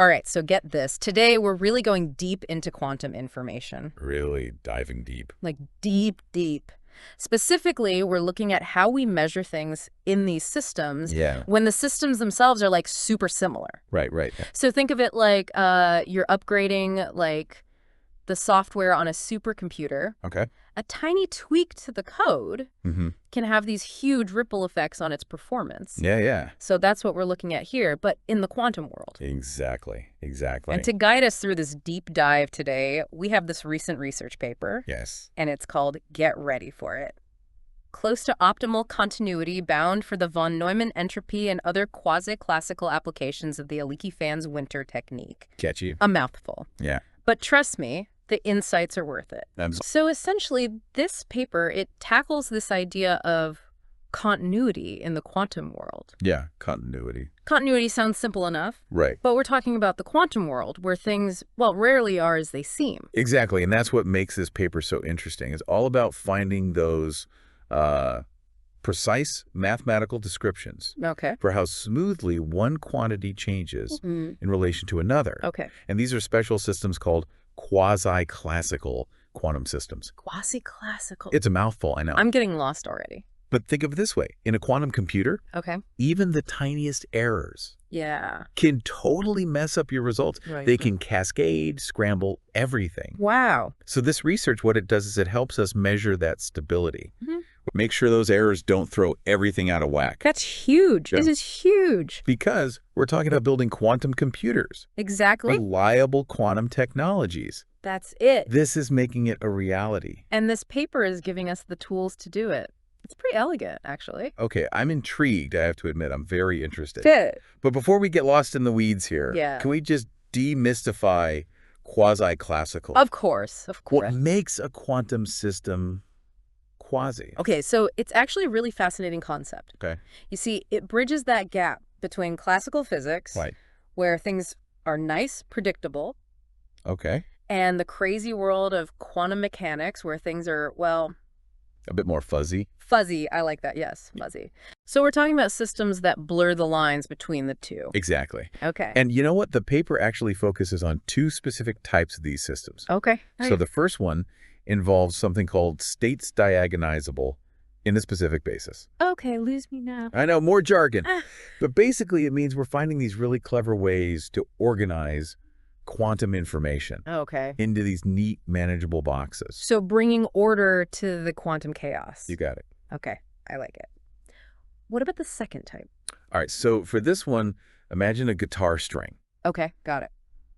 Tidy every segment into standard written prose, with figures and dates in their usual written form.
All right, so get this. Today, we're really going deep into quantum information. Really diving deep. Like deep, deep. Specifically, we're looking at how we measure things in these systems when the systems themselves are like super similar. Right. Yeah. So think of it like you're upgrading like the software on a supercomputer. Okay. A tiny tweak to the code can have these huge ripple effects on its performance. Yeah. So that's what we're looking at here, but in the quantum world. Exactly. And to guide us through this deep dive today, we have this recent research paper. Yes. And it's called Get Ready for It. Close to optimal continuity bound for the von Neumann entropy and other quasi-classical applications of the Alicki-Fannes-Winter technique. Catchy. A mouthful. Yeah. But trust me, the insights are worth it. So essentially, this paper, it tackles this idea of continuity in the quantum world. Yeah, continuity. Continuity sounds simple enough. Right. But we're talking about the quantum world, where things, well, rarely are as they seem. Exactly, and that's what makes this paper so interesting. It's all about finding those precise mathematical descriptions for how smoothly one quantity changes in relation to another. And these are special systems called quasi-classical quantum systems. Quasi-classical. It's a mouthful, I know. I'm getting lost already. But think of it this way. In a quantum computer, even the tiniest errors can totally mess up your results. They can cascade, scramble everything. Wow. So this research, what it does is it helps us measure that stability. Make sure those errors don't throw everything out of whack. That's huge. This is huge. Because we're talking about building quantum computers. Exactly. Reliable quantum technologies. That's it. This is making it a reality. And this paper is giving us the tools to do it. It's pretty elegant, actually. Okay, I'm intrigued, I have to admit. I'm very interested. But before we get lost in the weeds here, can we just demystify quasi-classical? Of course. What makes a quantum system quasi? Okay, so it's actually a really fascinating concept. You see, it bridges that gap between classical physics, where things are nice, predictable, and the crazy world of quantum mechanics, where things are, well, a bit more fuzzy. Fuzzy, I like that, yes, fuzzy. So we're talking about systems that blur the lines between the two. Exactly. Okay. And you know what? The paper actually focuses on two specific types of these systems. So the first one involves something called states diagonizable in a specific basis. Okay, lose me now. I know, more jargon. But basically it means we're finding these really clever ways to organize quantum information into these neat, manageable boxes. So bringing order to the quantum chaos. You got it. Okay, I like it. What about the second type? All right, so for this one, imagine a guitar string. Okay, got it.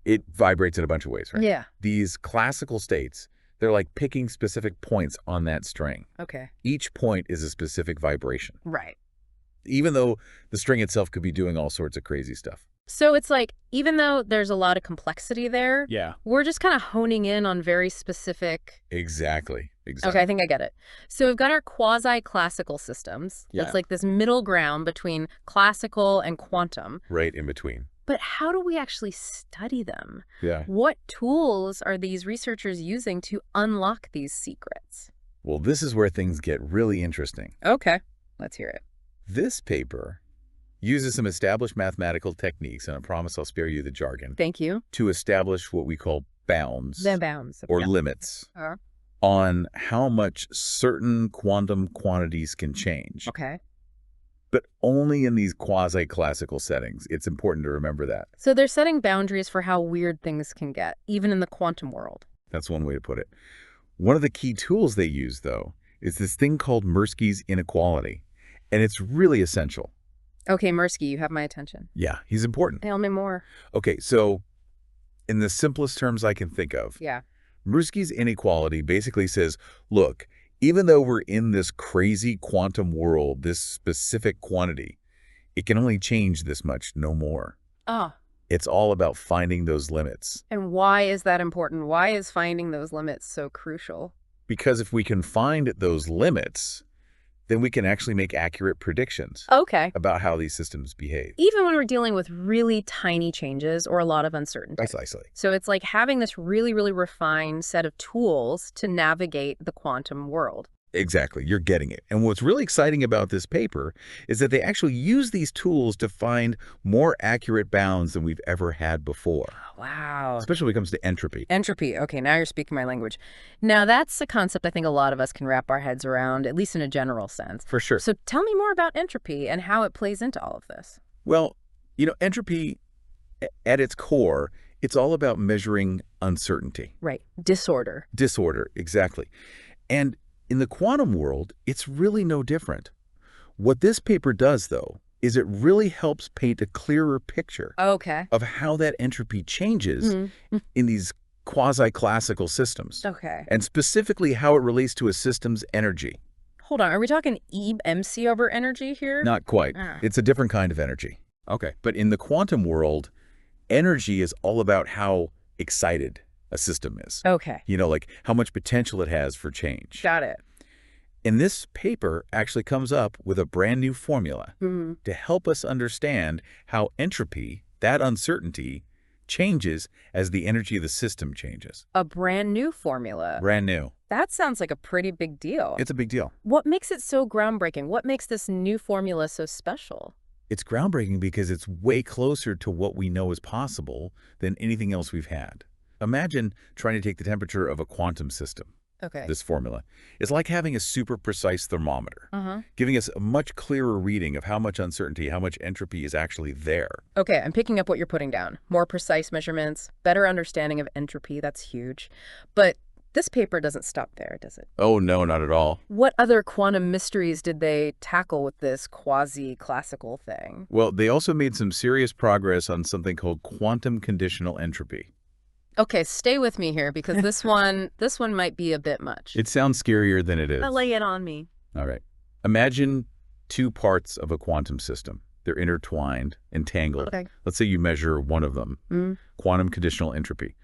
It vibrates in a bunch of ways, right? Yeah. These classical states, they're like picking specific points on that string. Each point is a specific vibration. Right. Even though the string itself could be doing all sorts of crazy stuff. So it's like, even though there's a lot of complexity there, we're just kind of honing in on very specific... Exactly. Okay, I think I get it. So we've got our quasi-classical systems. That's like this middle ground between classical and quantum. Right in between. But how do we actually study them? Yeah. What tools are these researchers using to unlock these secrets? Well, this is where things get really interesting. Okay, let's hear it. This paper uses some established mathematical techniques, and I promise I'll spare you the jargon. Thank you. To establish what we call bounds. The bounds. Or limits on how much certain quantum quantities can change. But only in these quasi-classical settings. It's important to remember that. So they're setting boundaries for how weird things can get, even in the quantum world. That's one way to put it. One of the key tools they use, though, is this thing called Mirsky's inequality. And it's really essential. Okay, Mirsky, you have my attention. Yeah, he's important. Tell me more. Okay, so in the simplest terms I can think of, Mirsky's inequality basically says, look, even though we're in this crazy quantum world, this specific quantity, it can only change this much, no more. It's all about finding those limits. And why is that important? Why is finding those limits so crucial? Because if we can find those limits, then we can actually make accurate predictions about how these systems behave. Even when we're dealing with really tiny changes or a lot of uncertainty. Precisely. So it's like having this really, really refined set of tools to navigate the quantum world. Exactly. You're getting it. And what's really exciting about this paper is that they actually use these tools to find more accurate bounds than we've ever had before. Wow. Especially when it comes to entropy. Entropy. Okay, now you're speaking my language. Now, that's a concept I think a lot of us can wrap our heads around, at least in a general sense. For sure. So tell me more about entropy and how it plays into all of this. Well, entropy, at its core, it's all about measuring uncertainty. Right. Disorder. Disorder, exactly. And in the quantum world, it's really no different. What this paper does, though, is it really helps paint a clearer picture of how that entropy changes in these quasi-classical systems. Okay. And specifically how it relates to a system's energy. Hold on, are we talking MC over energy here? Not quite. It's a different kind of energy. Okay. But in the quantum world, energy is all about how excited a system is. Okay. Like how much potential it has for change. Got it. And this paper actually comes up with a brand new formula to help us understand how entropy, that uncertainty, changes as the energy of the system changes. A brand new formula. Brand new. That sounds like a pretty big deal. It's a big deal. What makes it so groundbreaking? What makes this new formula so special? It's groundbreaking because it's way closer to what we know is possible than anything else we've had. Imagine trying to take the temperature of a quantum system. Okay. This formula. It's like having a super precise thermometer, giving us a much clearer reading of how much uncertainty, how much entropy is actually there. Okay, I'm picking up what you're putting down. More precise measurements, better understanding of entropy, that's huge. But this paper doesn't stop there, does it? Oh, no, not at all. What other quantum mysteries did they tackle with this quasi-classical thing? Well, they also made some serious progress on something called quantum conditional entropy. Okay, stay with me here because this one might be a bit much. It sounds scarier than it is. Lay it on me. All right. Imagine two parts of a quantum system. They're intertwined, entangled. Okay. Let's say you measure one of them, quantum conditional entropy.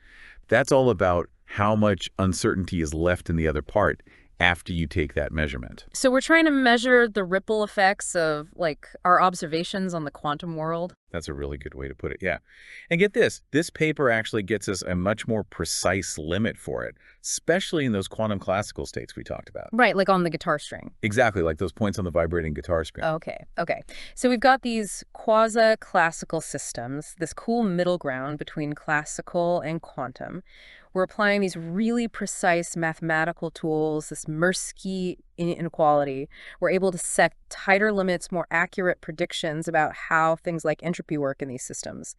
That's all about how much uncertainty is left in the other part after you take that measurement. So we're trying to measure the ripple effects of, our observations on the quantum world? That's a really good way to put it, yeah. And get this paper actually gets us a much more precise limit for it, especially in those quantum classical states we talked about. Right, like on the guitar string. Exactly, like those points on the vibrating guitar string. Okay. So we've got these quasi-classical systems, this cool middle ground between classical and quantum. We're applying these really precise mathematical tools, this Mirsky inequality. We're able to set tighter limits, more accurate predictions about how things like entropy work in these systems.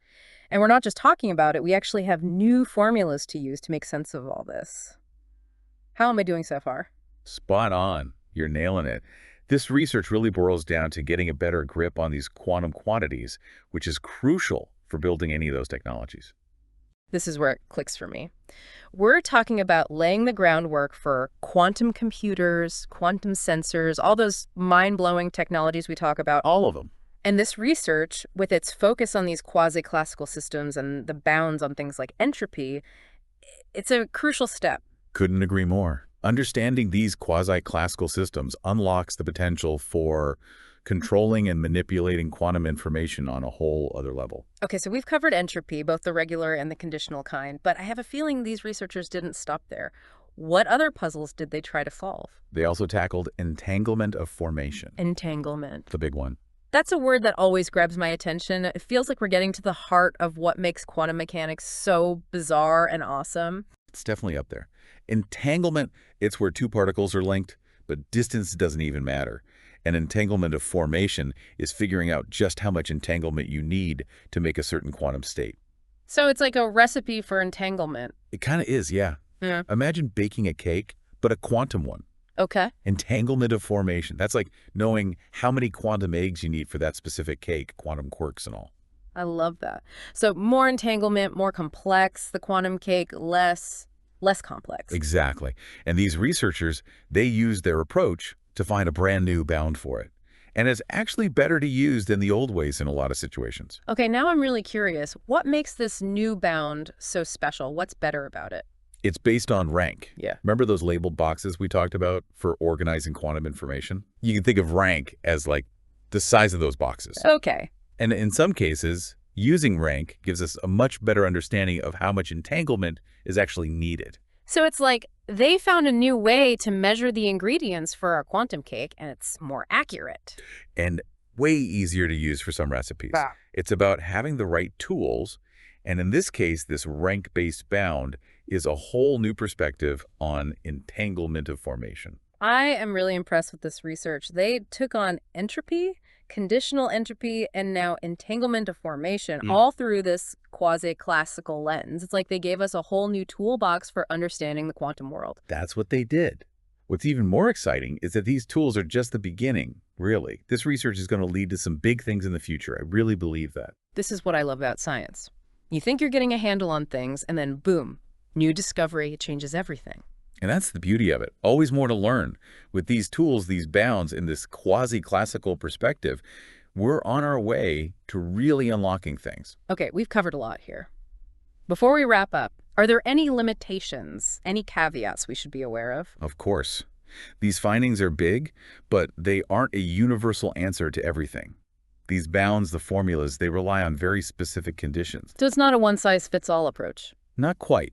And we're not just talking about it, we actually have new formulas to use to make sense of all this. How am I doing so far? Spot on. You're nailing it. This research really boils down to getting a better grip on these quantum quantities, which is crucial for building any of those technologies. This is where it clicks for me. We're talking about laying the groundwork for quantum computers, quantum sensors, all those mind-blowing technologies we talk about. All of them. And this research, with its focus on these quasi-classical systems and the bounds on things like entropy, it's a crucial step. Couldn't agree more. Understanding these quasi-classical systems unlocks the potential for controlling and manipulating quantum information on a whole other level. Okay, so we've covered entropy, both the regular and the conditional kind, but I have a feeling these researchers didn't stop there. What other puzzles did they try to solve? They also tackled entanglement of formation. Entanglement. The big one. That's a word that always grabs my attention. It feels like we're getting to the heart of what makes quantum mechanics so bizarre and awesome. It's definitely up there. Entanglement, it's where two particles are linked, but distance doesn't even matter. And entanglement of formation is figuring out just how much entanglement you need to make a certain quantum state. So it's like a recipe for entanglement. It kind of is, yeah. Yeah. Imagine baking a cake, but a quantum one. Okay. Entanglement of formation. That's like knowing how many quantum eggs you need for that specific cake, quantum quirks and all. I love that. So more entanglement, more complex, the quantum cake, less complex. Exactly. And these researchers, they use their approach to find a brand new bound for it. And it's actually better to use than the old ways in a lot of situations. Okay, now I'm really curious. What makes this new bound so special? What's better about it? It's based on rank. Yeah. Remember those labeled boxes we talked about for organizing quantum information? You can think of rank as like the size of those boxes. Okay. And in some cases, using rank gives us a much better understanding of how much entanglement is actually needed. So it's like they found a new way to measure the ingredients for our quantum cake, and it's more accurate. And way easier to use for some recipes. Wow. It's about having the right tools, and in this case, this rank-based bound is a whole new perspective on entanglement of formation. I am really impressed with this research. They took on entropy, conditional entropy, and now entanglement of formation, all through this quasi-classical lens. It's like they gave us a whole new toolbox for understanding the quantum world. That's what they did. What's even more exciting is that these tools are just the beginning, really. This research is going to lead to some big things in the future. I really believe that. This is what I love about science. You think you're getting a handle on things, and then boom, new discovery changes everything. And that's the beauty of it. Always more to learn. With these tools, these bounds, in this quasi-classical perspective, we're on our way to really unlocking things. Okay, we've covered a lot here. Before we wrap up, are there any limitations, any caveats we should be aware of? Of course. These findings are big, but they aren't a universal answer to everything. These bounds, the formulas, they rely on very specific conditions. So it's not a one-size-fits-all approach? Not quite.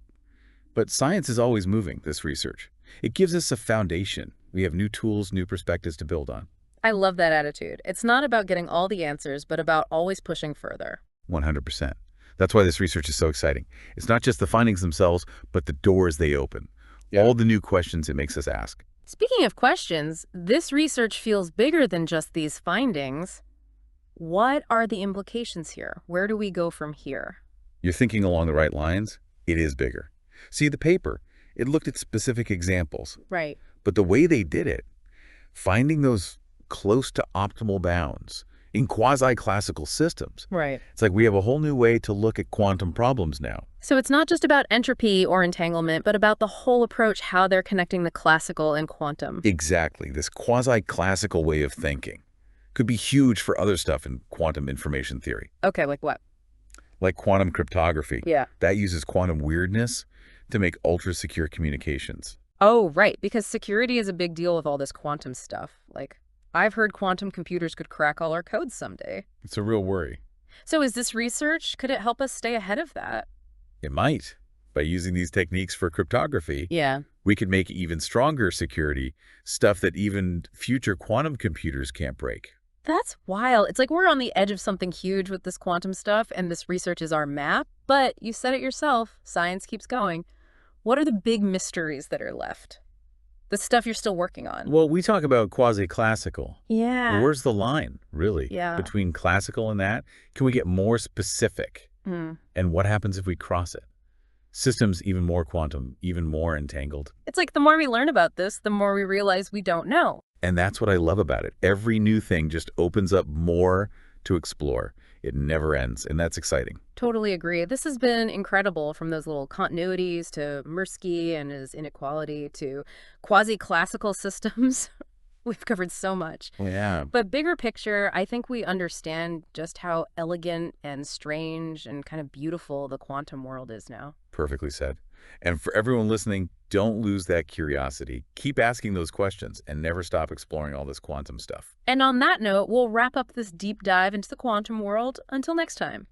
But science is always moving, this research. It gives us a foundation. We have new tools, new perspectives to build on. I love that attitude. It's not about getting all the answers, but about always pushing further. 100%. That's why this research is so exciting. It's not just the findings themselves, but the doors they open. Yeah. All the new questions it makes us ask. Speaking of questions, this research feels bigger than just these findings. What are the implications here? Where do we go from here? You're thinking along the right lines. It is bigger. See, the paper, it looked at specific examples. Right. But the way they did it, finding those close to optimal bounds in quasi-classical systems. Right. It's like we have a whole new way to look at quantum problems now. So it's not just about entropy or entanglement, but about the whole approach, how they're connecting the classical and quantum. Exactly. This quasi-classical way of thinking could be huge for other stuff in quantum information theory. Okay, like what? Like quantum cryptography. Yeah. That uses quantum weirdness to make ultra-secure communications. Oh, right, because security is a big deal with all this quantum stuff. Like, I've heard quantum computers could crack all our codes someday. It's a real worry. So is this research, could it help us stay ahead of that? It might. By using these techniques for cryptography, yeah, we could make even stronger security, stuff that even future quantum computers can't break. That's wild. It's like we're on the edge of something huge with this quantum stuff, and this research is our map. But you said it yourself, science keeps going. What are the big mysteries that are left? The stuff you're still working on? Well, we talk about quasi-classical. Yeah. Where's the line, really, between classical and that? Can we get more specific? And what happens if we cross it? Systems even more quantum, even more entangled. It's like the more we learn about this, the more we realize we don't know. And that's what I love about it. Every new thing just opens up more to explore. It never ends, and that's exciting. Totally agree. This has been incredible, from those little continuities to Mirsky and his inequality to quasi-classical systems. We've covered so much. Yeah. But bigger picture, I think we understand just how elegant and strange and kind of beautiful the quantum world is now. Perfectly said. And for everyone listening, don't lose that curiosity. Keep asking those questions and never stop exploring all this quantum stuff. And on that note, we'll wrap up this deep dive into the quantum world. Until next time.